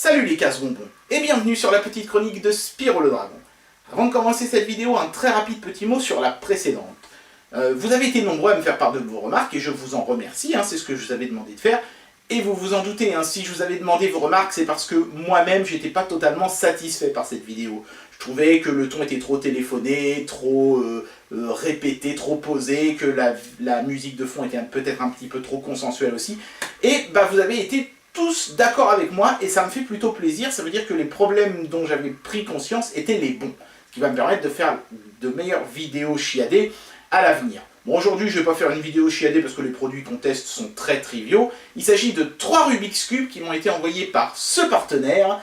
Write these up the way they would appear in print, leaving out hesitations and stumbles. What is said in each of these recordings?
Salut les casse-bonbons, et bienvenue sur la petite chronique de Spyro le Dragon. Avant de commencer cette vidéo, un très rapide petit mot sur la précédente. Vous avez été nombreux à me faire part de vos remarques, et je vous en remercie, c'est ce que je vous avais demandé de faire. Et vous vous en doutez, si je vous avais demandé vos remarques, c'est parce que moi-même, j'étais pas totalement satisfait par cette vidéo. Je trouvais que le ton était trop téléphoné, trop répété, trop posé, que la musique de fond était peut-être un petit peu trop consensuelle aussi. Et vous avez été tous d'accord avec moi, et ça me fait plutôt plaisir. Ça veut dire que les problèmes dont j'avais pris conscience étaient les bons, ce qui va me permettre de faire de meilleures vidéos chiadées à l'avenir. Bon, aujourd'hui, je ne vais pas faire une vidéo chiadée parce que les produits qu'on teste sont très triviaux. Il s'agit de 3 Rubik's Cube qui m'ont été envoyés par ce partenaire.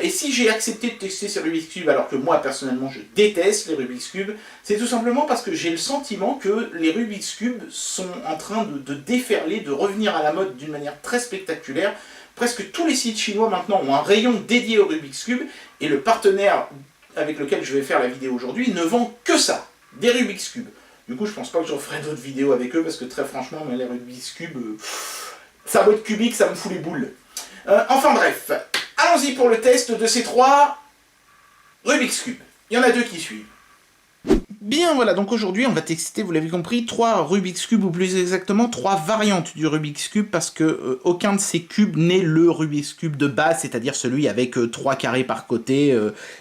Et si j'ai accepté de tester ces Rubik's Cube alors que moi, personnellement, je déteste les Rubik's Cube, c'est tout simplement parce que j'ai le sentiment que les Rubik's Cube sont en train de déferler, de revenir à la mode d'une manière très spectaculaire. Presque tous les sites chinois maintenant ont un rayon dédié aux Rubik's Cube, et le partenaire avec lequel je vais faire la vidéo aujourd'hui ne vend que ça, des Rubik's Cube. Du coup, je pense pas que j'en ferai d'autres vidéos avec eux, parce que très franchement, les Rubik's Cube, ça va être cubique, ça me fout les boules. Enfin bref, allons-y pour le test de ces 3 Rubik's Cube. Il y en a 2 qui suivent. Bien voilà, donc aujourd'hui on va tester, vous l'avez compris, 3 Rubik's Cube, ou plus exactement 3 variantes du Rubik's Cube, parce que aucun de ces cubes n'est le Rubik's Cube de base, c'est-à-dire celui avec 3 carrés par côté,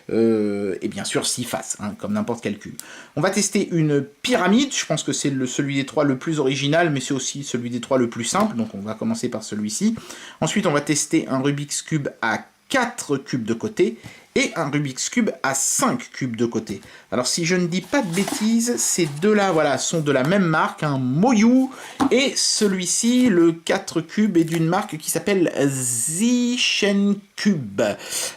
et bien sûr 6 faces, comme n'importe quel cube. On va tester une pyramide, je pense que c'est celui des 3 le plus original, mais c'est aussi celui des 3 le plus simple, donc on va commencer par celui-ci. Ensuite on va tester un Rubik's Cube à 4 cubes de côté, et un Rubik's Cube à 5 cubes de côté. Alors si je ne dis pas de bêtises, ces deux-là voilà, sont de la même marque, un Moyu, et celui-ci, le 4 cubes, est d'une marque qui s'appelle Zishen Cube.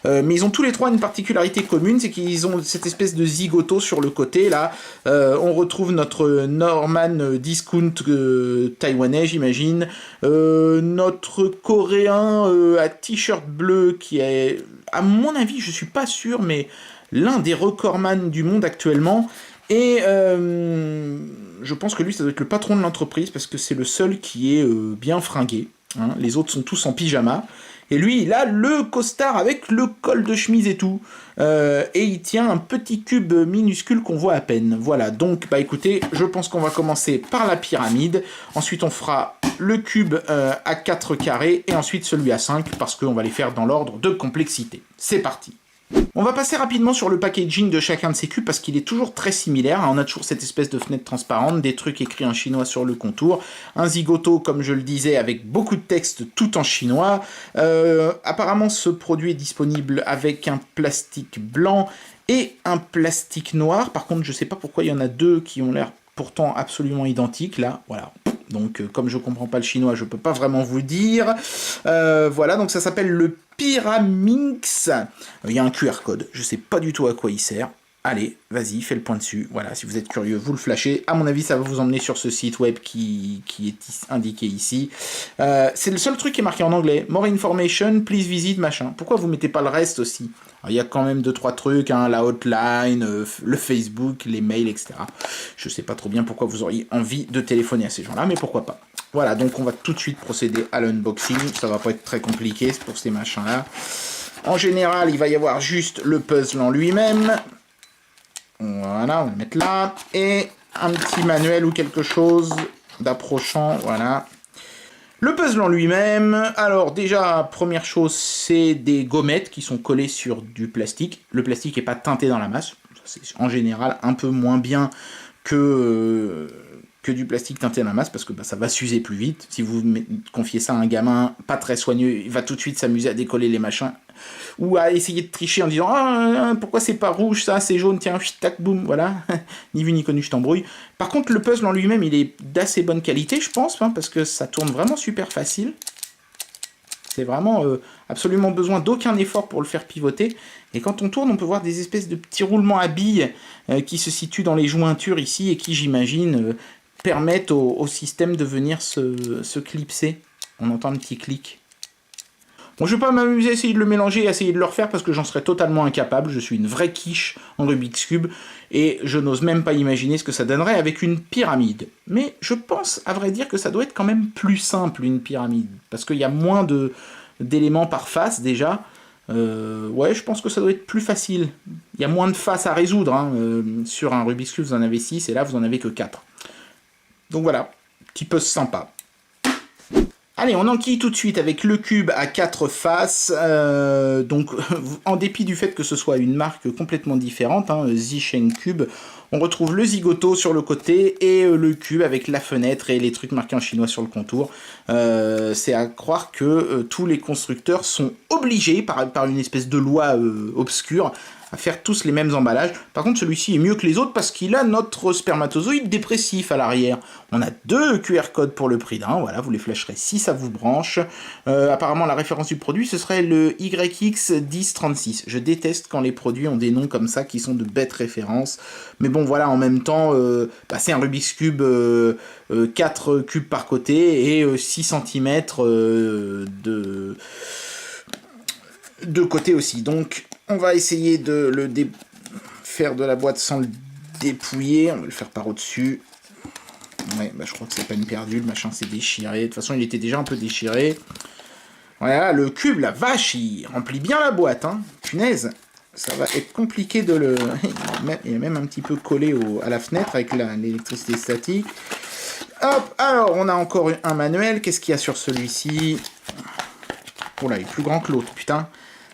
Mais ils ont tous les 3 une particularité commune, c'est qu'ils ont cette espèce de zigoto sur le côté, là. On retrouve notre Norman Discount taïwanais, j'imagine, notre coréen à t-shirt bleu qui est, à mon avis, je suis pas sûr, mais l'un des recordman du monde actuellement. Et je pense que lui, ça doit être le patron de l'entreprise, parce que c'est le seul qui est bien fringué. Les autres sont tous en pyjama. Et lui, il a le costard avec le col de chemise et tout. Et il tient un petit cube minuscule qu'on voit à peine. Voilà, donc, écoutez, je pense qu'on va commencer par la pyramide. Ensuite, on fera le cube à 4 carrés, et ensuite celui à 5, parce qu'on va les faire dans l'ordre de complexité. C'est parti. On va passer rapidement sur le packaging de chacun de ces cubes, parce qu'il est toujours très similaire. On a toujours cette espèce de fenêtre transparente, des trucs écrits en chinois sur le contour, un zigoto, comme je le disais, avec beaucoup de texte tout en chinois. Apparemment, ce produit est disponible avec un plastique blanc et un plastique noir. Par contre, je sais pas pourquoi il y en a 2 qui ont l'air pourtant absolument identiques, là, voilà. Donc, comme je comprends pas le chinois, je peux pas vraiment vous dire. Voilà, donc ça s'appelle le Pyraminx. Il y a un QR code, je sais pas du tout à quoi il sert. Allez, vas-y, fais le point dessus. Voilà, si vous êtes curieux, vous le flashez. À mon avis, ça va vous emmener sur ce site web qui est indiqué ici. C'est le seul truc qui est marqué en anglais. More information, please visit, machin. Pourquoi vous mettez pas le reste aussi? Alors, il y a quand même 2-3 trucs, la hotline, le Facebook, les mails, etc. Je sais pas trop bien pourquoi vous auriez envie de téléphoner à ces gens-là, mais pourquoi pas. Voilà, donc on va tout de suite procéder à l'unboxing. Ça va pas être très compliqué pour ces machins-là. En général, il va y avoir juste le puzzle en lui-même. Voilà, on va le mettre là. Et un petit manuel ou quelque chose d'approchant, voilà. Le puzzle en lui-même, alors déjà, première chose, c'est des gommettes qui sont collées sur du plastique. Le plastique n'est pas teinté dans la masse. C'est en général un peu moins bien que du plastique teinté dans la masse, parce que ça va s'user plus vite. Si vous confiez ça à un gamin pas très soigneux, il va tout de suite s'amuser à décoller les machins, ou à essayer de tricher en disant « Ah, pourquoi c'est pas rouge, ça, c'est jaune, tiens, tac, boum, voilà. » Ni vu ni connu, je t'embrouille. Par contre, le puzzle en lui-même, il est d'assez bonne qualité, je pense, parce que ça tourne vraiment super facile. C'est vraiment absolument besoin d'aucun effort pour le faire pivoter. Et quand on tourne, on peut voir des espèces de petits roulements à billes qui se situent dans les jointures ici, et qui, j'imagine, permettent au système de venir se clipser. On entend un petit clic. Bon, je ne vais pas m'amuser à essayer de le mélanger et à essayer de le refaire, parce que j'en serais totalement incapable. Je suis une vraie quiche en Rubik's Cube, et je n'ose même pas imaginer ce que ça donnerait avec une pyramide. Mais je pense, à vrai dire, que ça doit être quand même plus simple, une pyramide, parce qu'il y a moins d'éléments par face, déjà. Ouais, je pense que ça doit être plus facile. Il y a moins de faces à résoudre. Hein. Sur un Rubik's Cube, vous en avez 6 et là, vous en avez que 4. Donc voilà, petit puzzle sympa. Allez, on enquille tout de suite avec le cube à 4 faces. Donc, en dépit du fait que ce soit une marque complètement différente, hein, Zishen Cube, on retrouve le zigoto sur le côté et le cube avec la fenêtre et les trucs marqués en chinois sur le contour. C'est à croire que tous les constructeurs sont obligés, par une espèce de loi obscure, à faire tous les mêmes emballages. Par contre, celui-ci est mieux que les autres parce qu'il a notre spermatozoïde dépressif à l'arrière. On a 2 QR codes pour le prix d'un, voilà, vous les flasherez si ça vous branche. Apparemment, la référence du produit, ce serait le YX1036. Je déteste quand les produits ont des noms comme ça qui sont de bêtes références. Mais bon, voilà, en même temps, c'est un Rubik's Cube, 4 cubes par côté et 6 cm de côté aussi. Donc, on va essayer de le faire de la boîte sans le dépouiller. On va le faire par au-dessus. Ouais, je crois que c'est peine perdue. Le machin s'est déchiré. De toute façon, il était déjà un peu déchiré. Voilà, le cube, la vache, il remplit bien la boîte. Hein. Punaise, ça va être compliqué de le... Il est même un petit peu collé à la fenêtre avec l'électricité statique. Hop, alors, on a encore un manuel. Qu'est-ce qu'il y a sur celui-ci? Oh là, il est plus grand que l'autre, putain.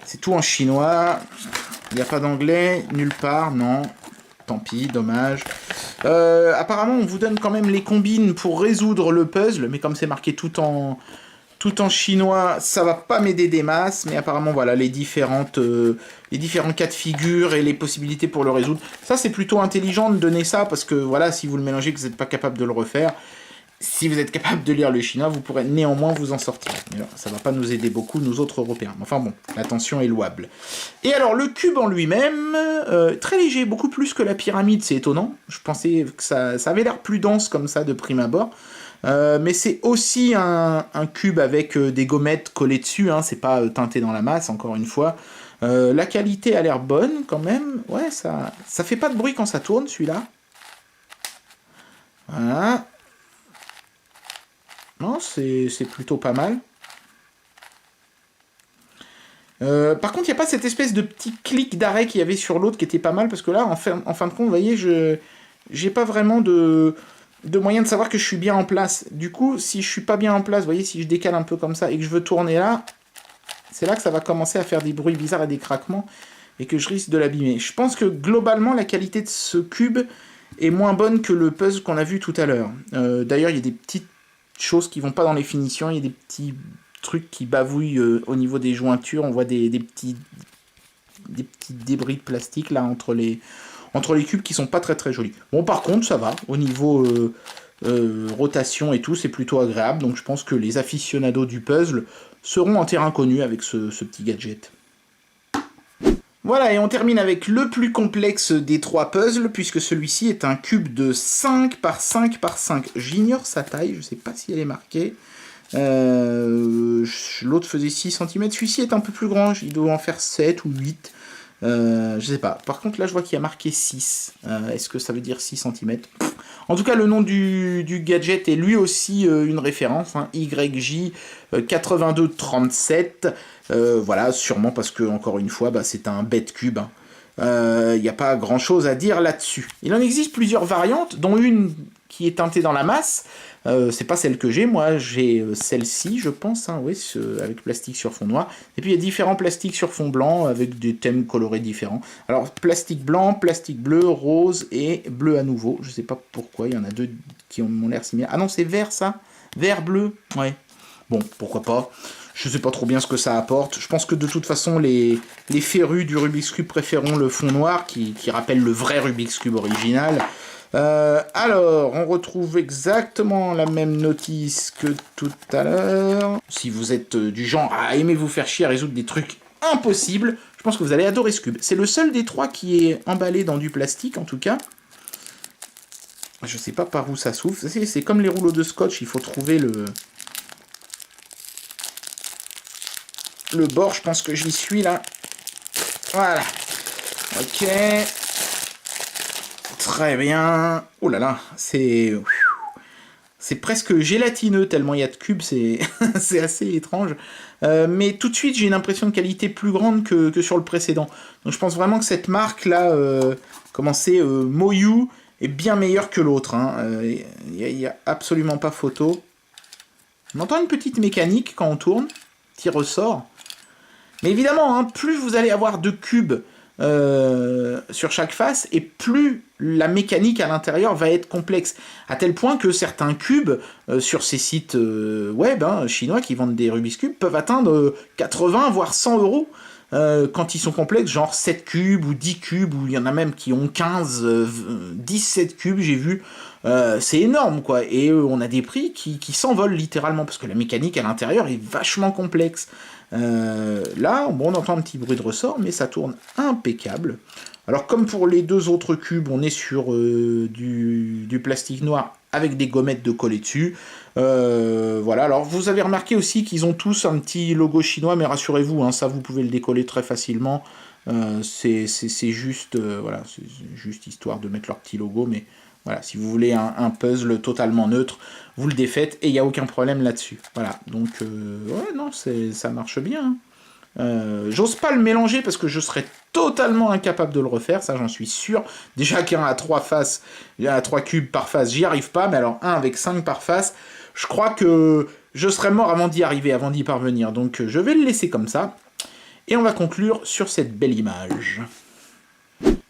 C'est tout en chinois. Il n'y a pas d'anglais, nulle part, non. Tant pis, dommage. Apparemment, on vous donne quand même les combines pour résoudre le puzzle, mais comme c'est marqué tout en chinois, ça va pas m'aider des masses, mais apparemment, voilà, les différents cas de figure et les possibilités pour le résoudre. Ça, c'est plutôt intelligent de donner ça, parce que, voilà, si vous le mélangez, que vous n'êtes pas capable de le refaire, si vous êtes capable de lire le chinois, vous pourrez néanmoins vous en sortir. Mais alors, ça ne va pas nous aider beaucoup, nous autres Européens. Enfin bon, l'attention est louable. Et alors, le cube en lui-même, très léger, beaucoup plus que la pyramide, c'est étonnant. Je pensais que ça avait l'air plus dense comme ça de prime abord. Mais c'est aussi un cube avec des gommettes collées dessus, hein, c'est pas teinté dans la masse, encore une fois. La qualité a l'air bonne quand même. Ouais, ça fait pas de bruit quand ça tourne, celui-là. Voilà. Non, c'est plutôt pas mal. Par contre, il n'y a pas cette espèce de petit clic d'arrêt qu'il y avait sur l'autre qui était pas mal, parce que là, en fin de compte, vous voyez, j'ai pas vraiment de moyen de savoir que je suis bien en place. Du coup, si je suis pas bien en place, vous voyez, si je décale un peu comme ça et que je veux tourner là, c'est là que ça va commencer à faire des bruits bizarres et des craquements, et que je risque de l'abîmer. Je pense que globalement, la qualité de ce cube est moins bonne que le puzzle qu'on a vu tout à l'heure. D'ailleurs, il y a des petites choses qui vont pas dans les finitions, il y a des petits trucs qui bavouillent au niveau des jointures, on voit des petits débris de plastique là entre les cubes qui sont pas très très jolis. Bon, par contre, ça va, au niveau rotation et tout, c'est plutôt agréable, donc je pense que les aficionados du puzzle seront en terrain connu avec ce petit gadget. Voilà, et on termine avec le plus complexe des 3 puzzles, puisque celui-ci est un cube de 5 par 5 par 5. J'ignore sa taille, je ne sais pas si elle est marquée. L'autre faisait 6 cm, celui-ci est un peu plus grand, il doit en faire 7 ou 8. Je sais pas. Par contre, là, je vois qu'il y a marqué 6. Est-ce que ça veut dire 6 cm? En tout cas, le nom du gadget est lui aussi une référence, hein, YJ8237. Voilà, sûrement parce que, encore une fois, c'est un bête cube. Il n'y a pas grand-chose à dire là-dessus. Il en existe plusieurs variantes, dont une qui est teintée dans la masse. C'est pas celle que j'ai, moi j'ai celle-ci je pense, hein, oui, avec plastique sur fond noir. Et puis il y a différents plastiques sur fond blanc avec des thèmes colorés différents. Alors plastique blanc, plastique bleu, rose et bleu à nouveau. Je sais pas pourquoi, il y en a 2 qui m'ont l'air similaires. Ah non, c'est vert ça? Vert, bleu, ouais. Bon, pourquoi pas. Je sais pas trop bien ce que ça apporte. Je pense que de toute façon, les férus du Rubik's Cube préféreront le fond noir qui rappelle le vrai Rubik's Cube original. Alors, on retrouve exactement la même notice que tout à l'heure. Si vous êtes du genre à aimer vous faire chier à résoudre des trucs impossibles, je pense que vous allez adorer ce cube. C'est le seul des 3 qui est emballé dans du plastique, en tout cas. Je sais pas par où ça souffle. C'est comme les rouleaux de scotch, il faut trouver le bord. Je pense que j'y suis, là. Voilà. Ok. Très bien. Oh là là, C'est presque gélatineux tellement il y a de cubes, c'est c'est assez étrange. Mais tout de suite, j'ai une impression de qualité plus grande que sur le précédent. Donc je pense vraiment que cette marque-là, comment c'est, Moyu, est bien meilleure que l'autre. Il n'y a absolument pas photo. On entend une petite mécanique quand on tourne, petit ressort. Mais évidemment, hein, plus vous allez avoir de cubes sur chaque face, et plus la mécanique à l'intérieur va être complexe. À tel point que certains cubes sur ces sites web chinois qui vendent des Rubik's Cube peuvent atteindre 80 voire 100 euros quand ils sont complexes, genre 7 cubes ou 10 cubes, ou il y en a même qui ont 15, 17 cubes, j'ai vu. C'est énorme, quoi. Et on a des prix qui s'envolent littéralement, parce que la mécanique à l'intérieur est vachement complexe. Là, bon, on entend un petit bruit de ressort, mais ça tourne impeccable. Alors, comme pour les deux autres cubes, on est sur du plastique noir avec des gommettes de coller dessus. Voilà, alors vous avez remarqué aussi qu'ils ont tous un petit logo chinois, mais rassurez-vous, hein, ça vous pouvez le décoller très facilement. C'est juste, voilà, c'est juste histoire de mettre leur petit logo, mais voilà, si vous voulez un puzzle totalement neutre, vous le défaites et il n'y a aucun problème là-dessus. Voilà, donc, ouais, non, ça marche bien. J'ose pas le mélanger parce que je serais totalement incapable de le refaire, ça j'en suis sûr. Déjà qu'un à 3 faces, à 3 cubes par face, j'y arrive pas, mais alors un avec 5 par face, je crois que je serais mort avant d'y arriver, avant d'y parvenir. Donc je vais le laisser comme ça. Et on va conclure sur cette belle image.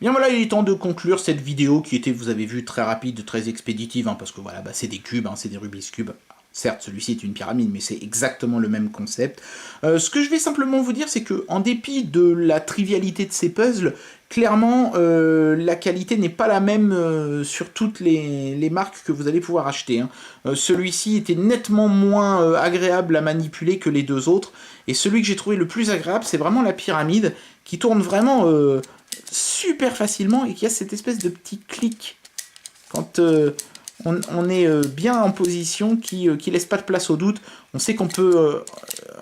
Bien voilà, il est temps de conclure cette vidéo qui était, vous avez vu, très rapide, très expéditive, hein, parce que voilà, c'est des cubes, c'est des Rubik's Cube. Certes, celui-ci est une pyramide, mais c'est exactement le même concept. Ce que je vais simplement vous dire, c'est que, en dépit de la trivialité de ces puzzles, clairement, la qualité n'est pas la même sur toutes les marques que vous allez pouvoir acheter. Celui-ci était nettement moins agréable à manipuler que les deux autres, et celui que j'ai trouvé le plus agréable, c'est vraiment la pyramide, qui tourne vraiment super facilement, et qui a cette espèce de petit clic quand on est bien en position qui laisse pas de place au doute. On sait qu'on peut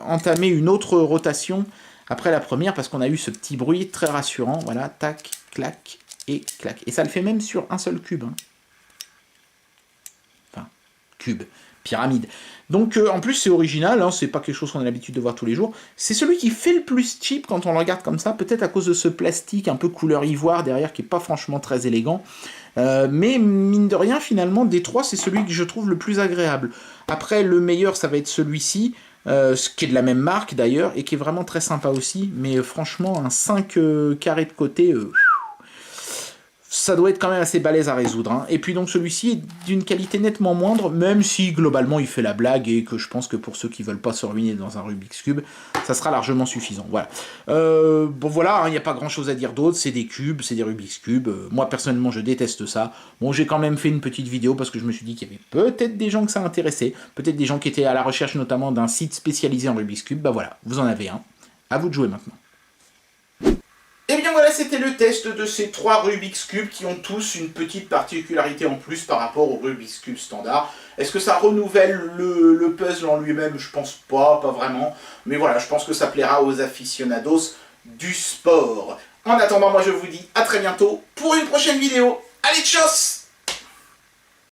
entamer une autre rotation après la première parce qu'on a eu ce petit bruit très rassurant. Voilà, tac, clac et clac. Et ça le fait même sur un seul cube. Enfin, cube, pyramide. Donc en plus c'est original, c'est pas quelque chose qu'on a l'habitude de voir tous les jours. C'est celui qui fait le plus cheap quand on le regarde comme ça, peut-être à cause de ce plastique un peu couleur ivoire derrière qui est pas franchement très élégant. Mais mine de rien, finalement, des trois, c'est celui que je trouve le plus agréable. Après, le meilleur, ça va être celui-ci, ce qui est de la même marque d'ailleurs, et qui est vraiment très sympa aussi. Mais franchement, un 5 carré de côté, ça doit être quand même assez balèze à résoudre. Et puis donc celui-ci est d'une qualité nettement moindre, même si globalement il fait la blague, et que je pense que pour ceux qui veulent pas se ruiner dans un Rubik's Cube, ça sera largement suffisant. Voilà. Bon voilà, il n'y a pas grand chose à dire d'autre, c'est des cubes, c'est des Rubik's Cube. Moi personnellement je déteste ça. Bon, j'ai quand même fait une petite vidéo parce que je me suis dit qu'il y avait peut-être des gens que ça intéressait, peut-être des gens qui étaient à la recherche notamment d'un site spécialisé en Rubik's Cube. Bah voilà, vous en avez un. À vous de jouer maintenant. Et bien voilà, c'était le test de ces 3 Rubik's Cube qui ont tous une petite particularité en plus par rapport au Rubik's Cube standard. Est-ce que ça renouvelle le puzzle en lui-même? Je pense pas vraiment. Mais voilà, je pense que ça plaira aux aficionados du sport. En attendant, moi je vous dis à très bientôt pour une prochaine vidéo. Allez, tchuss!